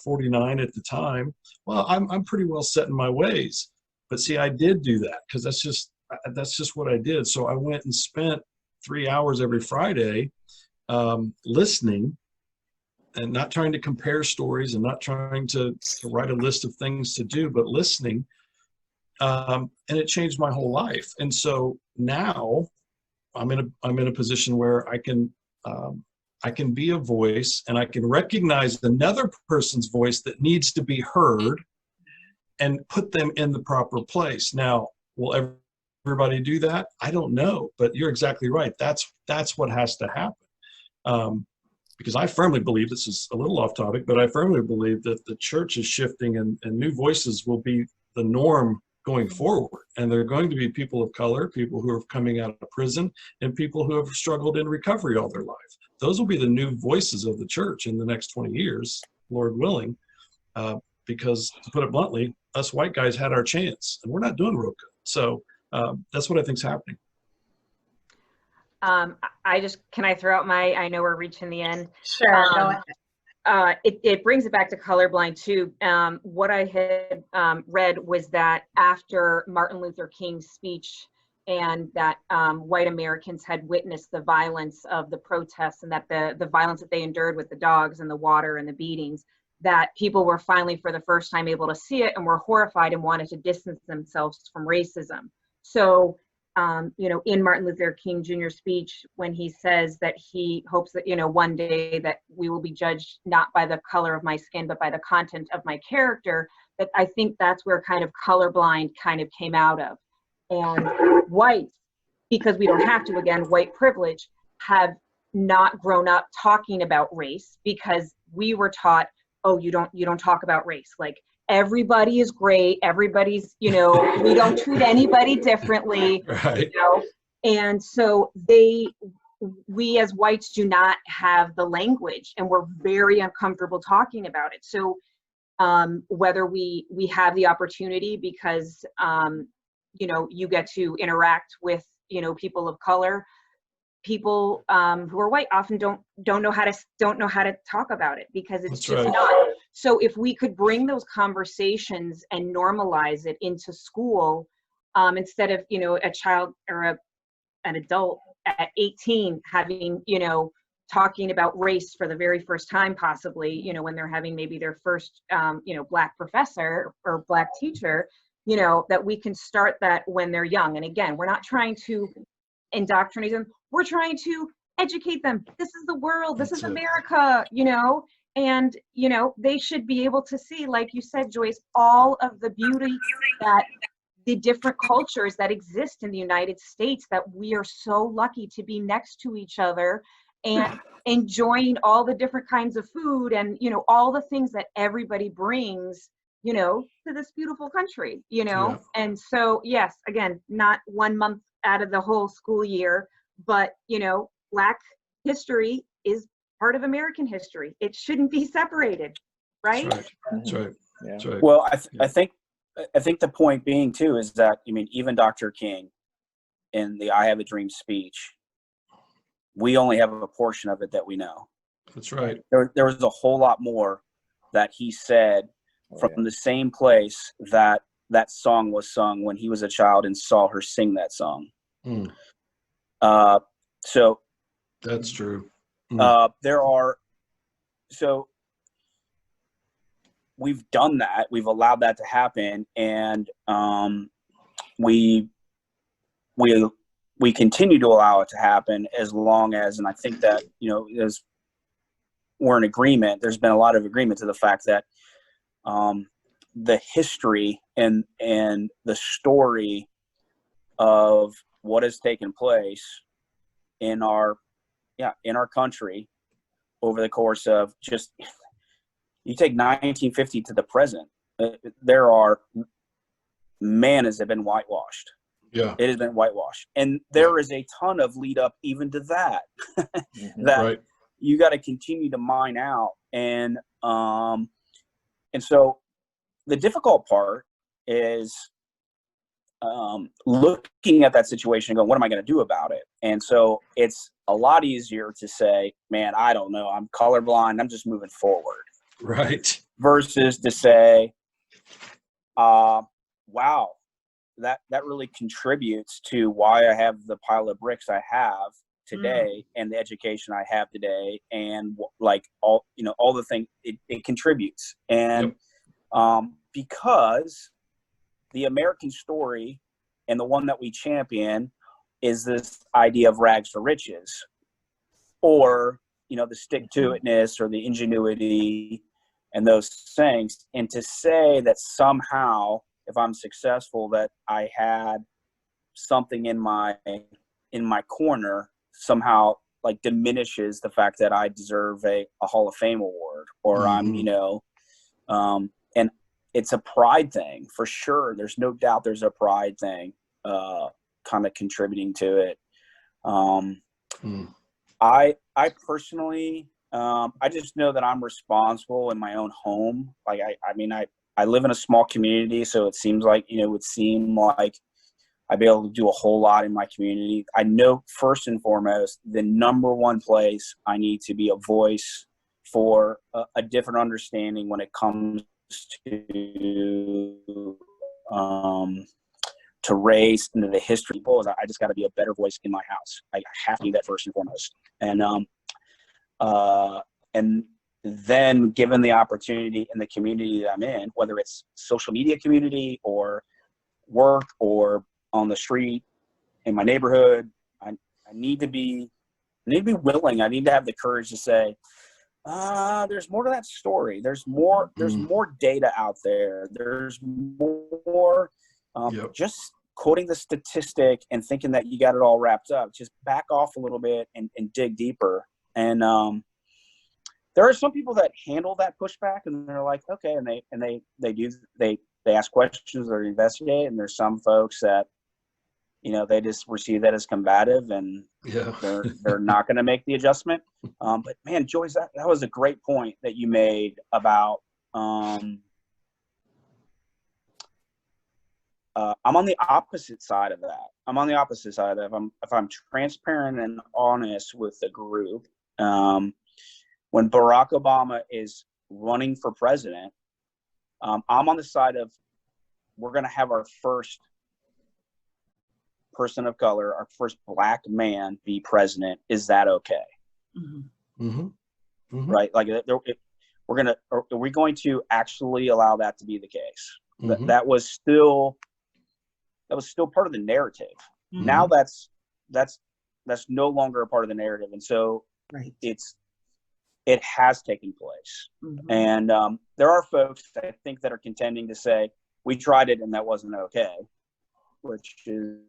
49 at the time. Well, I'm pretty well set in my ways. But see, I did do that, because that's just what I did. So I went and spent 3 hours every Friday listening, and not trying to compare stories, and not trying to write a list of things to do, but listening. And it changed my whole life. And so now I'm in a position where I can be a voice, and I can recognize another person's voice that needs to be heard, and put them in the proper place. Now, will everybody do that? I don't know, but you're exactly right. That's what has to happen. Because I firmly believe, this is a little off topic, but I firmly believe that the church is shifting, and new voices will be the norm going forward. And there are going to be people of color, people who are coming out of prison, and people who have struggled in recovery all their life. Those will be the new voices of the church in the next 20 years, Lord willing. Because, to put it bluntly, us white guys had our chance, and we're not doing real good. So that's what I think's happening. Can I throw out I know we're reaching the end. Sure, go ahead. It brings it back to colorblind too. What I had read was that after Martin Luther King's speech, and that white Americans had witnessed the violence of the protests, and that the violence that they endured with the dogs and the water and the beatings, that people were finally for the first time able to see it, and were horrified and wanted to distance themselves from racism. So, in Martin Luther King Jr.'s speech, when he says that he hopes that, one day that we will be judged not by the color of my skin, but by the content of my character, that I think that's where kind of colorblind kind of came out of. And whites, because we don't have to, again, white privilege, have not grown up talking about race, because we were taught, oh, you don't talk about race. Like, everybody is great. Everybody's, we don't treat anybody differently. Right. And so we as whites do not have the language, and we're very uncomfortable talking about it. So whether we have the opportunity, because you get to interact with people of color, people who are white often don't know how to talk about it, because it's That's just right. not. So if we could bring those conversations and normalize it into school, instead of, you know, a child or an adult at 18 having, you know, talking about race for the very first time, possibly, you know, when they're having maybe their first, you know, Black professor or Black teacher, you know, that we can start that when they're young. And again, we're not trying to indoctrinate them. We're trying to educate them. This is the world. This is America, you know, and, you know, they should be able to see, like you said, Joyce, all of the beauty that the different cultures that exist in the United States, that we are so lucky to be next to each other and enjoying all the different kinds of food and, you know, all the things that everybody brings, you know, to this beautiful country, you know. And so, yes, again, not 1 month out of the whole school year, but, you know, Black history is part of American history. It shouldn't be separated, right? That's right. That's right. Yeah. That's right. Well, I think the point being too is that, I mean, even Dr. King in the "I Have a Dream" speech, we only have a portion of it that we know. That's right. There was a whole lot more that he said from the same place that that song was sung when he was a child and saw her sing that song. So that's true. So we've done that. We've allowed that to happen, and we continue to allow it to happen as long as, and I think that, you know, as we're in agreement, there's been a lot of agreement to the fact that the history and the story of what has taken place in our country over the course of just, you take 1950 to the present, there are, man, has it been whitewashed. Yeah. It has been whitewashed. And there is a ton of lead up even to that, that you got to continue to mine out. And so the difficult part is looking at that situation and going, what am I going to do about it? And so it's a lot easier to say, man, I don't know, I'm colorblind, I'm just moving forward. Right. Versus to say, wow, that really contributes to why I have the pile of bricks I have today and the education I have today, and like all the things it contributes. And because the American story and the one that we champion is this idea of rags to riches, or, you know, the stick-to-itness or the ingenuity and those things. And to say that somehow, if I'm successful, that I had something in my corner somehow like diminishes the fact that I deserve a Hall of Fame award, or I'm, you know, and it's a pride thing for sure. There's no doubt there's a pride thing kind of contributing to it. I personally, I just know that I'm responsible in my own home. Like, I live in a small community, so it seems like, you know, it would seem like I'd be able to do a whole lot in my community. I know first and foremost, the number one place I need to be a voice for a different understanding when it comes to race and to the history of people, is I just got to be a better voice in my house. I have to do that first and foremost. And then given the opportunity in the community that I'm in, whether it's social media community or work or on the street in my neighborhood, I need to be willing. I need to have the courage to say, there's more to that story. There's more data out there. There's more, just quoting the statistic and thinking that you got it all wrapped up. Just back off a little bit and dig deeper. And there are some people that handle that pushback, and they're like, okay, and they ask questions or investigate. And there's some folks that, you know, they just receive that as combative, and they're not going to make the adjustment. But man, Joyce, that was a great point that you made about I'm on the opposite side of that. If I'm transparent and honest with the group, when Barack Obama is running for president, I'm on the side of we're going to have our first person of color, our first Black man be president. Is that okay? Mm-hmm. Mm-hmm. Right? Like, are we going to actually allow that to be the case? Mm-hmm. That was still part of the narrative. Mhm. Now that's no longer a part of the narrative, and so Right. it has taken place. Mhm. And there are folks that I think that are contending to say we tried it and that wasn't okay, which is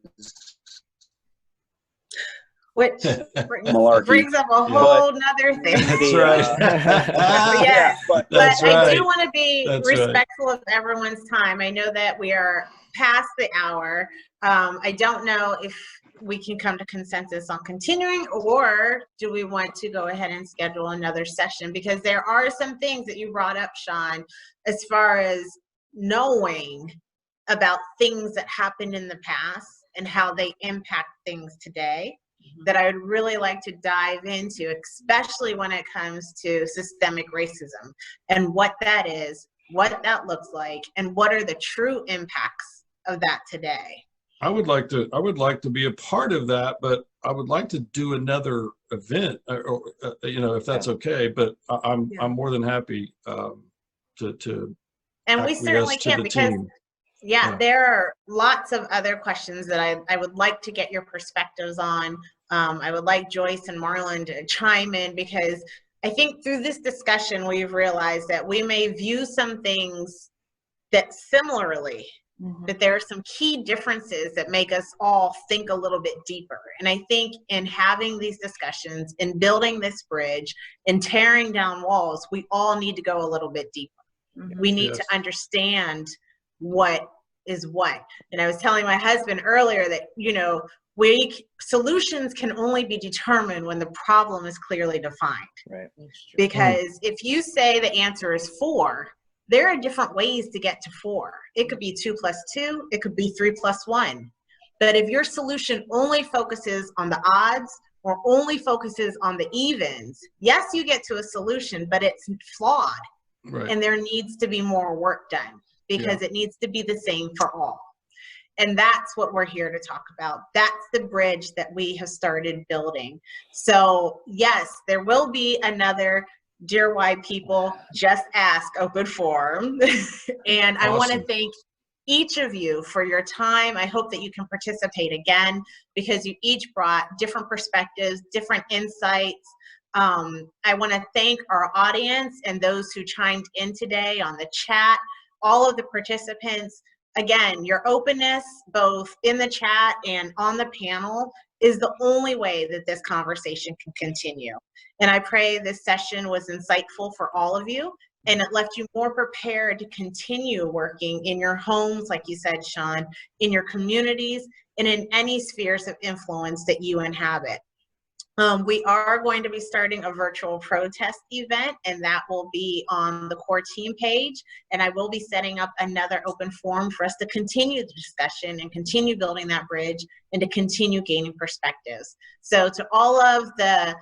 malarkey. brings up a whole nother thing. That's right. Yes, but That's but I right. do want to be That's right. respectful of everyone's time. I know that we are past the hour. I don't know if we can come to consensus on continuing, or do we want to go ahead and schedule another session? Because there are some things that you brought up, Sean, as far as knowing about things that happened in the past and how they impact things today, that I would really like to dive into, especially when it comes to systemic racism and what that is, what that looks like, and what are the true impacts of that today. I would like to be a part of that, but I would like to do another event, or if that's okay. But I'm more than happy to And we certainly acquiesce to can, the because team. yeah, Yeah. there are lots of other questions that I would like to get your perspectives on. I would like Joyce and Marlon to chime in, because I think through this discussion, we've realized that we may view some things that similarly, but there are some key differences that make us all think a little bit deeper. And I think in having these discussions, in building this bridge, in tearing down walls, we all need to go a little bit deeper. We need to understand what is what. And I was telling my husband earlier that, solutions can only be determined when the problem is clearly defined. Right. Because if you say the answer is 4, there are different ways to get to 4. It could be 2 + 2, it could be 3 + 1. But if your solution only focuses on the odds or only focuses on the evens, yes, you get to a solution, but it's flawed. Right. And there needs to be more work done, because it needs to be the same for all. And that's what we're here to talk about. That's the bridge that we have started building. So yes, there will be another Dear White People Just Ask open forum. And I want to thank each of you for your time. I hope that you can participate again, because you each brought different perspectives, different insights. I want to thank our audience and those who chimed in today on the chat, all of the participants. Again, your openness, both in the chat and on the panel, is the only way that this conversation can continue. And I pray this session was insightful for all of you, and it left you more prepared to continue working in your homes, like you said, Sean, in your communities, and in any spheres of influence that you inhabit. We are going to be starting a virtual protest event, and that will be on the core team page. And I will be setting up another open forum for us to continue the discussion and continue building that bridge and to continue gaining perspectives. So to all of the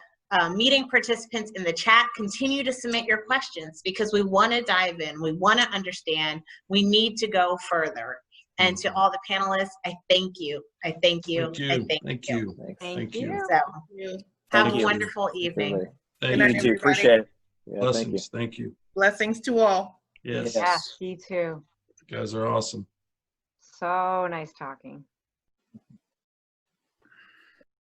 meeting participants in the chat, continue to submit your questions, because we want to dive in. We want to understand. We need to go further. And to all the panelists, I thank you. I thank you. I thank you. Thank you. So have Thank a you. wonderful evening. Good night, You too. everybody. Appreciate it. Yeah, Blessings. Thank you. Blessings to all. Yes. Yes. You too. You guys are awesome. So nice talking.